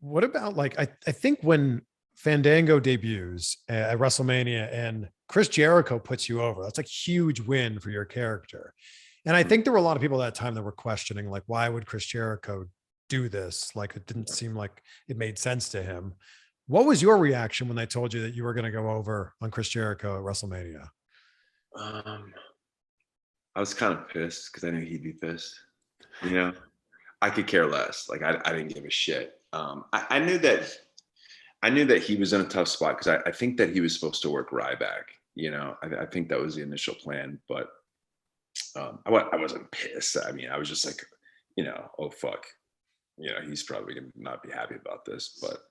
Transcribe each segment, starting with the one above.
What about like I think when Fandango debuts at WrestleMania and Chris Jericho puts you over, that's a huge win for your character. And I think there were a lot of people at that time that were questioning, like, why would Chris Jericho do this? Like, it didn't seem like it made sense to him. What was your reaction when they told you that you were going to go over on Chris Jericho at WrestleMania? Um, I was kind of pissed because I knew he'd be pissed. You know, I could care less. Like I didn't give a shit. I knew that he was in a tough spot because I think that he was supposed to work Ryback. You know, I think that was the initial plan, but I wasn't pissed. I mean, I was just like, you know, oh fuck, you know, he's probably gonna not be happy about this. But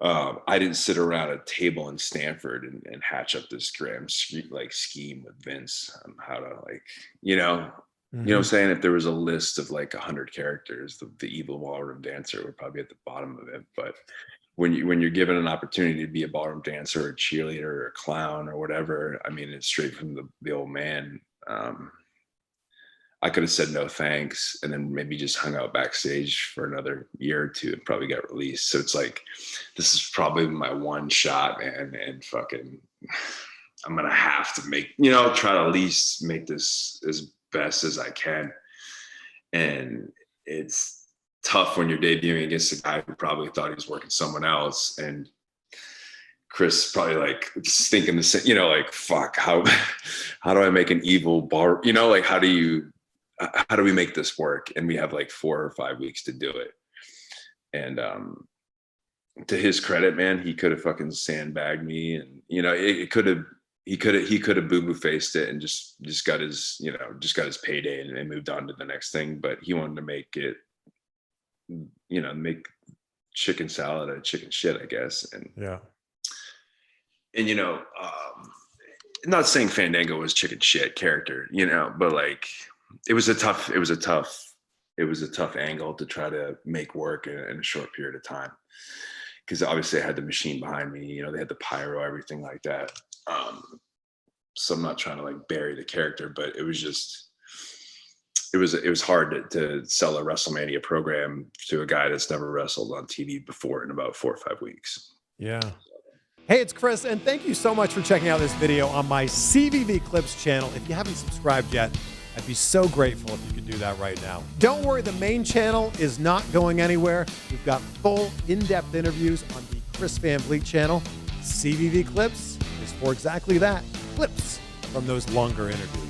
I didn't sit around a table in Stanford and hatch up this scheme with Vince on how to you know what I'm saying? If there was a list of like 100 characters, the evil ballroom dancer would probably be at the bottom of it. But when you're given an opportunity to be a ballroom dancer or a cheerleader or a clown or whatever, I mean, it's straight from the old man. I could have said no thanks and then maybe just hung out backstage for another year or two and probably got released. So it's like, this is probably my one shot, man. And fucking, I'm going to have to try to at least make this as best as I can. And it's tough when you're debuting against a guy who probably thought he was working someone else. And Chris probably like just thinking the same, like, fuck, how do I make an evil bar? Like, how do we make this work? And we have like 4 or 5 weeks to do it. And to his credit, man, he could have fucking sandbagged me, and he could have boo-boo faced it and just got his payday and moved on to the next thing. But he wanted to make it, make chicken salad out of chicken shit, I guess. And yeah. And not saying Fandango was chicken shit character, but like it was a tough angle to try to make work in a short period of time. Because obviously I had the machine behind me, they had the pyro, everything like that. So I'm not trying to like bury the character, but it was just, it was hard to sell a WrestleMania program to a guy that's never wrestled on TV before in about 4 or 5 weeks. Yeah. Hey, it's Chris, and thank you so much for checking out this video on my CVV Clips channel. If you haven't subscribed yet, I'd be so grateful if you could do that right now. Don't worry, the main channel is not going anywhere. We've got full, in-depth interviews on the Chris Van Vliet channel. CVV Clips is for exactly that, clips from those longer interviews.